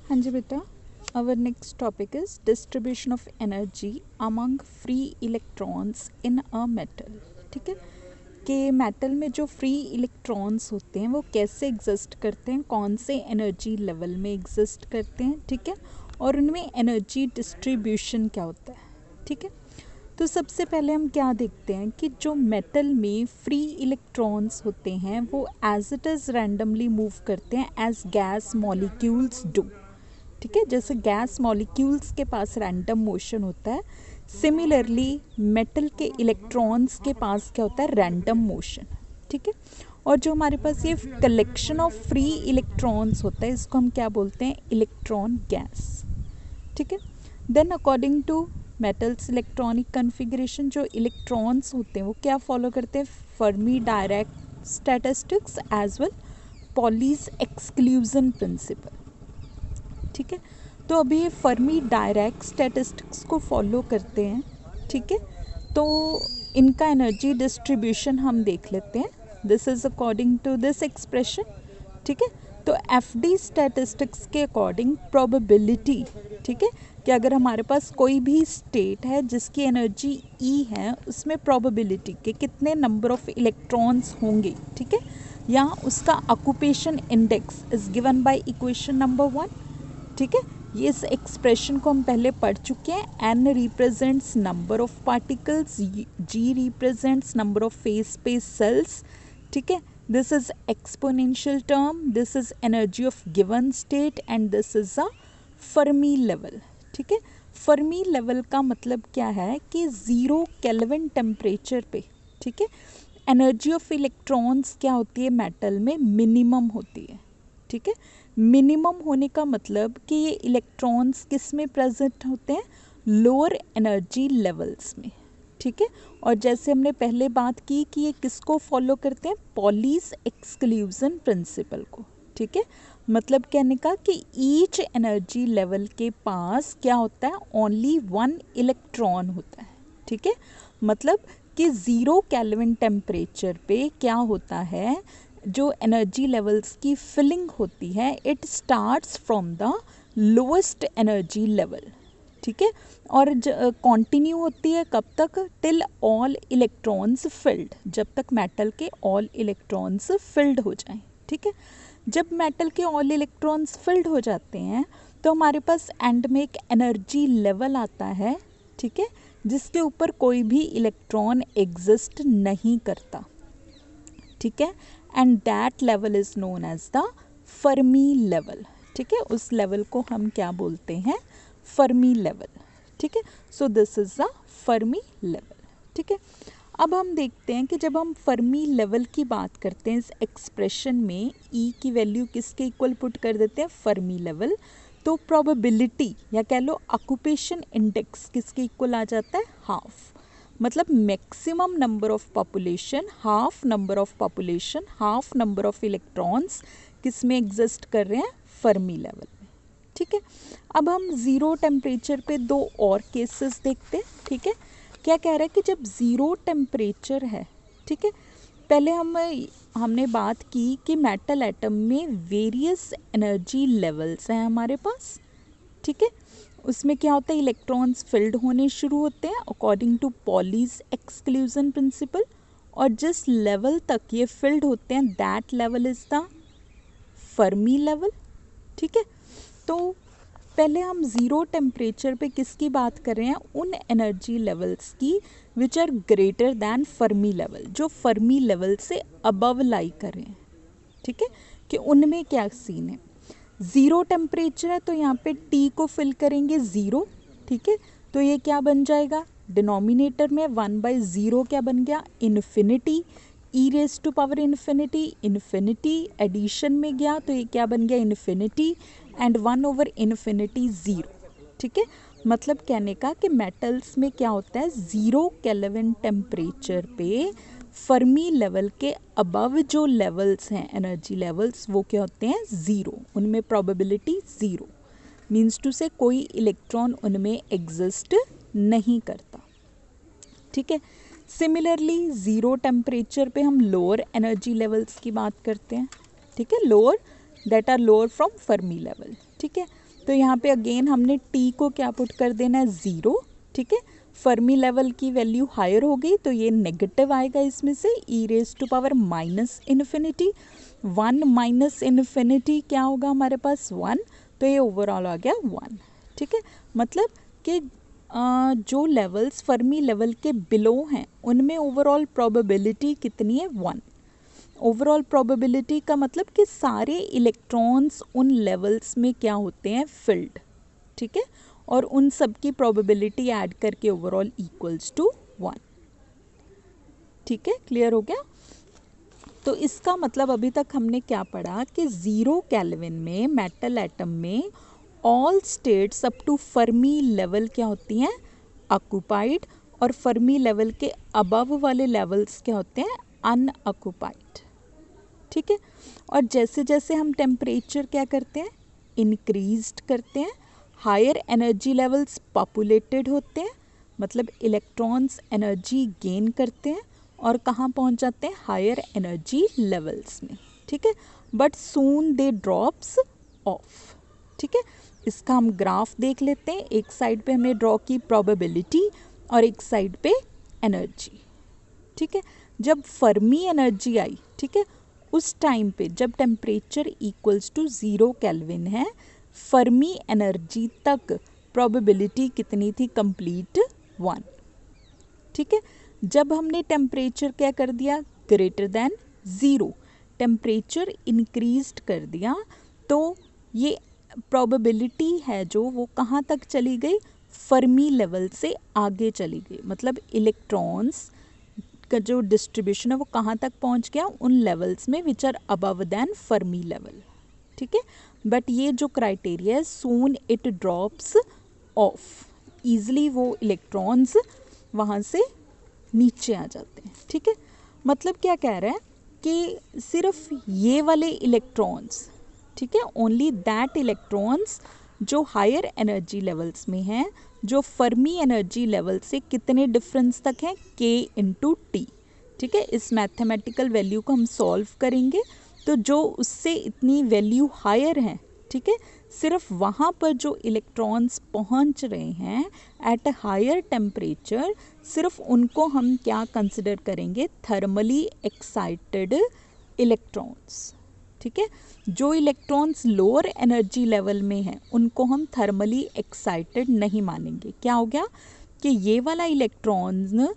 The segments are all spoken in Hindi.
हाँ जी बेटा, our next topic is distribution of energy among free electrons in a metal. ठीक है कि मेटल में जो फ्री इलेक्ट्रॉन्स होते हैं वो कैसे एग्जिस्ट करते हैं, कौन से एनर्जी लेवल में एग्जिस्ट करते हैं, ठीक है, और उनमें एनर्जी डिस्ट्रीब्यूशन क्या होता है. ठीक है, तो सबसे पहले हम क्या देखते हैं कि जो मेटल में फ्री इलेक्ट्रॉन्स होते हैं वो as it is randomly move करते हैं एज गैस मॉलिक्यूल्स डू. ठीक है, जैसे गैस मॉलिक्यूल्स के पास रैंडम मोशन होता है, सिमिलरली मेटल के इलेक्ट्रॉन्स के पास क्या होता है, रैंडम मोशन. ठीक है, और जो हमारे पास ये कलेक्शन ऑफ फ्री इलेक्ट्रॉन्स होता है इसको हम क्या बोलते हैं, इलेक्ट्रॉन गैस. ठीक है, then according to metals electronic configuration जो इलेक्ट्रॉन्स होते हैं वो क्या फॉलो करते हैं, Fermi Dirac statistics as well Pauli's exclusion principle. ठीक है, तो अभी ये फर्मी डायरेक्ट स्टैटिस्टिक्स को फॉलो करते हैं. ठीक है, तो इनका एनर्जी डिस्ट्रीब्यूशन हम देख लेते हैं. This is according to this expression. ठीक है, तो एफ डी स्टैटिस्टिक्स के अकॉर्डिंग प्रोबेबिलिटी, ठीक है, कि अगर हमारे पास कोई भी स्टेट है जिसकी एनर्जी ई है उसमें प्रोबेबिलिटी के कितने नंबर ऑफ इलेक्ट्रॉन्स होंगे, ठीक है, या उसका occupation index is given by equation number 1. ठीक है, ये इस एक्सप्रेशन को हम पहले पढ़ चुके हैं. N represents number of particles, g represents number of phase space cells. ठीक है, this is exponential term, this is energy of given state and this is a Fermi level. ठीक है, फर्मी लेवल का मतलब क्या है कि 0 केल्विन टेम्परेचर पे, ठीक है, एनर्जी ऑफ इलेक्ट्रॉन्स क्या होती है, मेटल में मिनिमम होती है. ठीक है, मिनिमम होने का मतलब कि ये इलेक्ट्रॉन्स किस में प्रेजेंट होते हैं, लोअर एनर्जी लेवल्स में. ठीक है, और जैसे हमने पहले बात की कि ये किसको फॉलो करते हैं, पॉलीज एक्सक्लूजन प्रिंसिपल को. ठीक है, मतलब कहने का कि ईच एनर्जी लेवल के पास क्या होता है, ओनली 1 इलेक्ट्रॉन होता है. ठीक है, मतलब कि 0 केल्विन टेम्परेचर पे क्या होता है, जो एनर्जी लेवल्स की फिलिंग होती है it starts from the lowest energy level. ठीक है, और कंटिन्यू होती है कब तक, टिल ऑल इलेक्ट्रॉन्स फिल्ड, जब तक मेटल के ऑल इलेक्ट्रॉन्स फिल्ड हो जाएं. ठीक है, जब मेटल के ऑल इलेक्ट्रॉन्स फिल्ड हो जाते हैं तो हमारे पास एंड में एक एनर्जी लेवल आता है. ठीक है, जिसके ऊपर कोई भी इलेक्ट्रॉन एग्जिस्ट नहीं करता. ठीक है, and that level is known as the Fermi level. ठीक है, उस लेवल को हम क्या बोलते हैं, फर्मी लेवल. ठीक है, so this is the Fermi level. ठीक है, अब हम देखते हैं कि जब हम फर्मी लेवल की बात करते हैं इस एक्सप्रेशन में ई की वैल्यू किसके इक्वल पुट कर देते हैं, फर्मी लेवल, तो प्रोबेबिलिटी या कह लो ऑक्यूपेशन इंडेक्स किसके इक्वल आ जाता है, हाफ. मतलब maximum number of population, half number of population, half number of electrons किस में एग्जिस्ट कर रहे हैं, फर्मी लेवल में. ठीक है, अब हम 0 टेम्परेचर पे 2 और केसेस देखते हैं. ठीक है, क्या कह रहा है कि जब 0 टेम्परेचर है, ठीक है, पहले हमने बात की कि मेटल एटम में वेरियस एनर्जी लेवल्स हैं हमारे पास. ठीक है, उसमें क्या होता है, इलेक्ट्रॉन्स फिल्ड होने शुरू होते हैं according to Pauli's exclusion principle, और जिस लेवल तक ये फिल्ड होते हैं that level is the Fermi level. ठीक है, तो पहले हम 0 टेम्परेचर पे किसकी बात कर रहे हैं, उन एनर्जी लेवल्स की which are greater than Fermi level, जो फर्मी लेवल से अबव लाई कर रहे हैं. ठीक है, कि उनमें क्या सीन है, 0 टेम्परेचर है तो यहाँ पे टी को फिल करेंगे 0. ठीक है, तो ये क्या बन जाएगा, डिनोमिनेटर में 1/0 क्या बन गया, infinity, e raise to power infinity, infinity addition में गया तो ये क्या बन गया, इन्फिनिटी, एंड 1 ओवर इन्फिनिटी 0. ठीक है, मतलब कहने का कि मेटल्स में क्या होता है, 0 केल्विन टेम्परेचर पे फर्मी लेवल के अबव जो लेवल्स हैं एनर्जी लेवल्स वो क्या होते हैं, 0, उनमें प्रोबेबिलिटी 0, मीन्स टू से कोई इलेक्ट्रॉन उनमें एग्जिस्ट नहीं करता. ठीक है, सिमिलरली 0 टेम्परेचर पे हम लोअर एनर्जी लेवल्स की बात करते हैं. ठीक है, lower that are lower from Fermi level. ठीक है, तो यहाँ पे अगेन हमने टी को क्या पुट कर देना है, 0, ठीक है। फर्मी लेवल की वैल्यू हायर हो गई तो ये नेगेटिव आएगा इसमें से, e raise to power minus infinity, 1 minus infinity क्या होगा हमारे पास, 1, तो ये ओवरऑल आ गया 1, ठीक है। मतलब कि जो लेवल्स फर्मी लेवल के बिलो हैं उनमें ओवरऑल प्रोबेबिलिटी कितनी है, 1। ओवरऑल प्रोबेबिलिटी का मतलब कि सारे इलेक्ट्रॉन्स उन लेवल्स में क्या होते हैं, फिल्ड, ठीक है, और उन सब की प्रोबेबिलिटी ऐड करके ओवरऑल इक्वल्स टू 1, ठीक है। क्लियर हो गया। तो इसका मतलब अभी तक हमने क्या पढ़ा कि 0 केल्विन में मेटल एटम में all states up to Fermi level क्या होती हैं, ऑक्यूपाइड, और फर्मी लेवल के अबव वाले लेवल्स क्या होते हैं, अनऑक्यूपाइड, ठीक है। और जैसे जैसे हम टेम्परेचर क्या करते हैं, इंक्रीज्ड करते हैं, हायर एनर्जी लेवल्स पॉपुलेटेड होते हैं, मतलब इलेक्ट्रॉन्स एनर्जी गेन करते हैं और कहाँ पहुँच जाते हैं, हायर एनर्जी लेवल्स में, ठीक है। But soon they drops of, ठीक है। इसका हम ग्राफ देख लेते हैं। एक साइड पे हमने ड्रॉ की प्रोबेबिलिटी और एक साइड पे एनर्जी, ठीक है। जब फर्मी एनर्जी आई, ठीक है, उस टाइम पे जब टेम्परेचर इक्वल्स टू 0 केल्विन है, फर्मी एनर्जी तक प्रोबेबिलिटी कितनी थी, कंप्लीट 1, ठीक है। जब हमने टेम्परेचर क्या कर दिया, ग्रेटर देन 0, टेम्परेचर इंक्रीज्ड कर दिया, तो ये प्रोबेबिलिटी है जो वो कहाँ तक चली गई, फर्मी लेवल से आगे चली गई, मतलब इलेक्ट्रॉन्स का जो डिस्ट्रीब्यूशन है वो कहाँ तक पहुँच गया, उन लेवल्स में which are above than Fermi level, ठीक है। बट ये जो क्राइटेरिया है, soon it drops off, easily वो इलेक्ट्रॉन्स वहाँ से नीचे आ जाते हैं, ठीक है। मतलब क्या कह रहा है कि सिर्फ ये वाले इलेक्ट्रॉन्स, ठीक है, ओनली दैट इलेक्ट्रॉन्स जो हायर एनर्जी लेवल्स में हैं, जो फर्मी एनर्जी लेवल से कितने डिफरेंस तक हैं, k इंटू टी, ठीक है। इस मैथमेटिकल वैल्यू को हम सॉल्व करेंगे तो जो उससे इतनी वैल्यू हायर है, ठीक है, सिर्फ वहाँ पर जो इलेक्ट्रॉन्स पहुँच रहे हैं एट अ हायर टेम्परेचर, सिर्फ उनको हम क्या कंसिडर करेंगे, थर्मली एक्साइटेड इलेक्ट्रॉन्स, ठीक है। जो इलेक्ट्रॉन्स लोअर एनर्जी लेवल में हैं उनको हम थर्मली एक्साइटेड नहीं मानेंगे। क्या हो गया कि ये वाला इलेक्ट्रॉन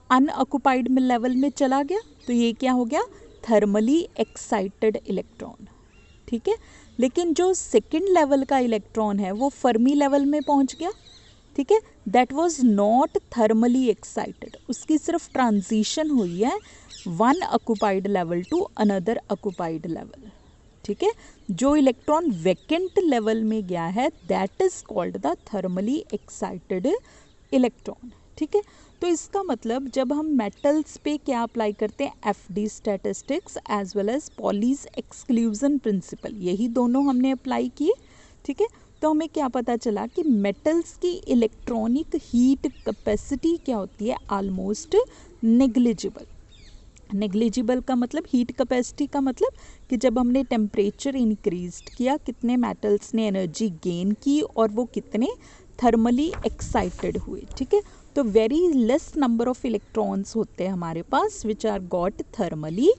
अनऑक्यूपाइड में लेवल में चला गया तो ये क्या हो गया, थर्मली एक्साइटेड इलेक्ट्रॉन, ठीक है। लेकिन जो सेकंड लेवल का इलेक्ट्रॉन है वो फर्मी लेवल में पहुंच गया, ठीक है, that was not thermally excited, उसकी सिर्फ ट्रांजिशन हुई है one occupied level to another occupied level, ठीक है। जो इलेक्ट्रॉन वैकेंट लेवल में गया है that is called the thermally excited electron, ठीक है। तो इसका मतलब जब हम मेटल्स पे क्या अप्लाई करते हैं, FD statistics as well as Pauli's exclusion principle, यही दोनों हमने अप्लाई किए, ठीक है। तो हमें क्या पता चला कि मेटल्स की इलेक्ट्रॉनिक हीट कैपेसिटी क्या होती है, ऑलमोस्ट नेग्लिजिबल। नेग्लिजिबल का मतलब हीट कैपेसिटी का मतलब कि जब हमने टेम्परेचर इंक्रीज किया कितने मेटल्स ने एनर्जी गेन की और वो कितने थर्मली एक्साइटेड हुए, ठीक है। तो very less number of electrons होते हैं हमारे पास which are got thermally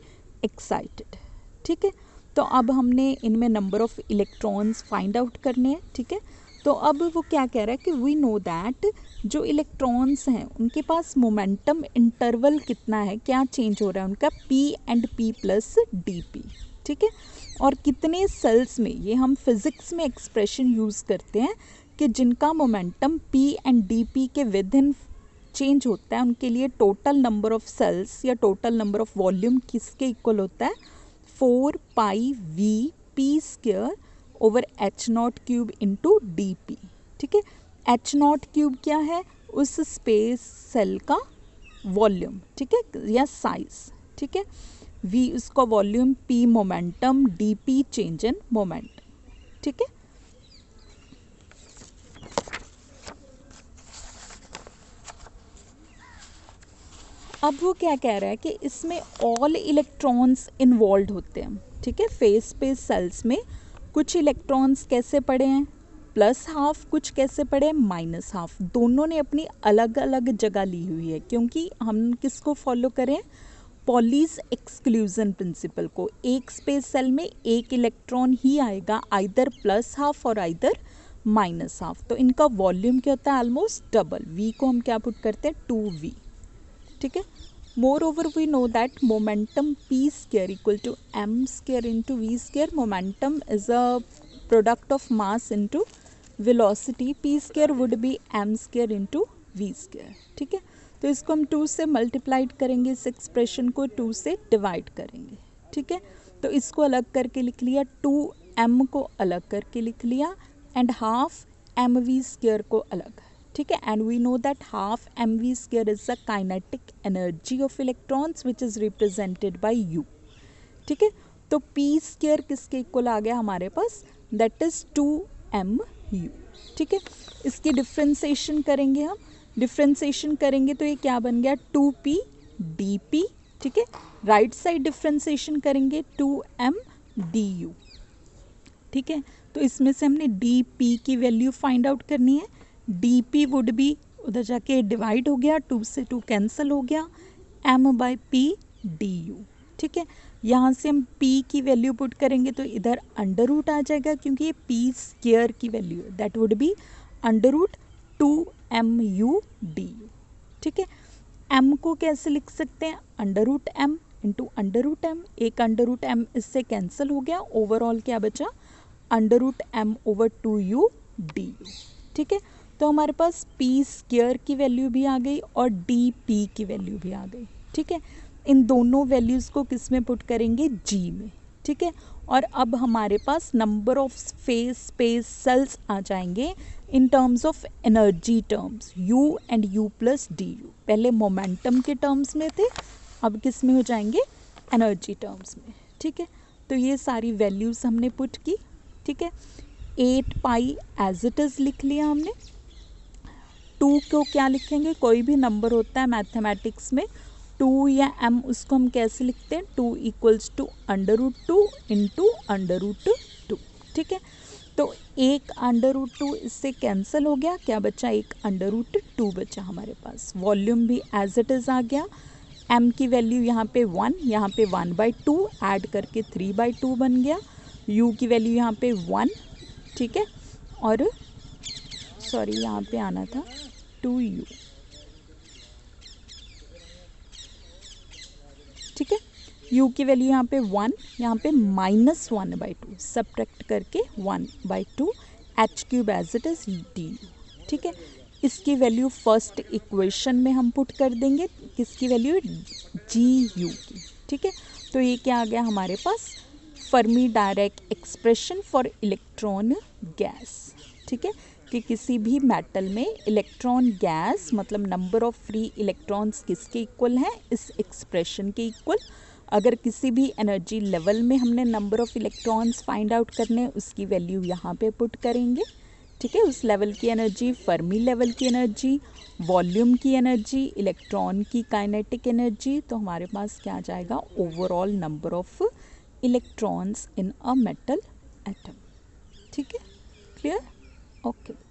excited, ठीक है। तो अब हमने इनमें number of electrons find out करने हैं, ठीक है। तो अब वो क्या कह रहा है कि वी नो दैट जो इलेक्ट्रॉन्स हैं उनके पास मोमेंटम इंटरवल कितना है, क्या चेंज हो रहा है उनका, p and p plus dp, ठीक है। और कितने सेल्स में, ये हम फिजिक्स में एक्सप्रेशन यूज़ करते हैं कि जिनका मोमेंटम p एंड dp के विद इन चेंज होता है उनके लिए टोटल नंबर ऑफ सेल्स या टोटल नंबर ऑफ वॉल्यूम किसके इक्वल होता है, 4 पाई v p square over h not cube into D P, ठीक है। h नॉट क्यूब क्या है, उस स्पेस सेल का वॉल्यूम, ठीक है, या साइज, ठीक है। v उसका volume, p momentum, D P change in momentum, ठीक है। अब वो क्या कह रहा है कि इसमें ऑल इलेक्ट्रॉन्स इन्वॉल्व होते हैं, ठीक है। फेस स्पेस सेल्स में कुछ इलेक्ट्रॉन्स कैसे पड़े हैं, प्लस हाफ, कुछ कैसे पढ़े माइनस हाफ, दोनों ने अपनी अलग अलग जगह ली हुई है, क्योंकि हम किसको फॉलो करें, पॉलीज एक्सक्लूजन प्रिंसिपल को। एक स्पेस सेल में एक इलेक्ट्रॉन ही आएगा, आइदर प्लस हाफ और आइदर माइनस हाफ। तो इनका वॉल्यूम क्या होता है, ऑलमोस्ट डबल। वी को हम क्या पुट करते हैं, 2v, ठीक है। Moreover we know that momentum p square equal to m square into v square. Momentum is a product of mass into velocity, p square would be m square into v square, ठीक है। तो इसको हम 2 से मल्टीप्लाइड करेंगे, इस एक्सप्रेशन को 2 से डिवाइड करेंगे, ठीक है। तो इसको अलग करके लिख लिया, 2m को अलग करके लिख लिया, एंड हाफ mv स्क्वायर को अलग, ठीक है। And we know that half mv square is the kinetic energy of electrons which is represented by u, ठीक है। तो p स्क्वायर किसके इक्वल आ गया हमारे पास, दैट इज 2mu, ठीक है। इसकी डिफ्रेंसिएशन करेंगे हम, डिफ्रेंसिएशन करेंगे तो ये क्या बन गया, 2p dp, ठीक है। राइट साइड डिफ्रेंसिएशन करेंगे 2m du, ठीक है। तो इसमें से हमने dp की वैल्यू फाइंड आउट करनी है। dp वुड बी, उधर जाके डिवाइड हो गया, 2 से 2 कैंसिल हो गया, m/p du, ठीक है। यहाँ से हम p की वैल्यू पुट करेंगे तो इधर अंडर रूट आ जाएगा, क्योंकि ये p स्क्वायर की वैल्यू है, that would be under root 2mu du, ठीक है। m को कैसे लिख सकते हैं, under root m into under root m, एक अंडर रूट m इससे कैंसिल हो गया, ओवरऑल क्या बचा, under root m over 2u du, ठीक है। तो हमारे पास p स्क्वायर की वैल्यू भी आ गई और dp की वैल्यू भी आ गई, ठीक है। इन दोनों वैल्यूज़ को किस में पुट करेंगे, g में, ठीक है। और अब हमारे पास नंबर ऑफ स्पेस सेल्स आ जाएंगे in terms of energy terms, u and u plus D you. पहले मोमेंटम के टर्म्स में थे, अब किस में हो जाएंगे, एनर्जी टर्म्स में, ठीक है। तो ये सारी वैल्यूज़ हमने पुट की, ठीक है। 8 पाई एज इट इज़ लिख लिया हमने। 2 को क्या लिखेंगे, कोई भी नंबर होता है मैथमेटिक्स में 2 या m, उसको हम कैसे लिखते हैं, 2 equals to under root 2 into under root 2, ठीक है। तो एक अंडर रूट 2 इससे कैंसिल हो गया, क्या बचा, एक अंडर रूट 2 बचा हमारे पास। वॉल्यूम भी एज इट इज़ आ गया, m की वैल्यू यहाँ पे 1, यहाँ पे 1/2 ऐड करके 3/2 बन गया, u की वैल्यू यहाँ पे 1, ठीक है। और सॉरी यहाँ पे आना था 2u, ठीक है। u की वैल्यू यहाँ पे 1, यहाँ पे -1/2 सब्ट्रैक्ट करके 1/2, h³ as it is du, ठीक है। इसकी वैल्यू फर्स्ट इक्वेशन में हम पुट कर देंगे, किसकी वैल्यू, Gu की, ठीक है। तो ये क्या आ गया हमारे पास, Fermi direct expression for electron gas, ठीक है। कि किसी भी मेटल में इलेक्ट्रॉन गैस मतलब नंबर ऑफ फ्री इलेक्ट्रॉन्स किसके इक्वल हैं, इस एक्सप्रेशन के इक्वल। अगर किसी भी एनर्जी लेवल में हमने number of electrons find out करने, उसकी वैल्यू यहाँ पे पुट करेंगे, ठीक है। उस लेवल की एनर्जी, फर्मी लेवल की एनर्जी, वॉल्यूम की एनर्जी, इलेक्ट्रॉन की काइनेटिक एनर्जी, तो हमारे पास क्या आ जाएगा, overall number of electrons in a metal atom, ठीक है। Clear, okay.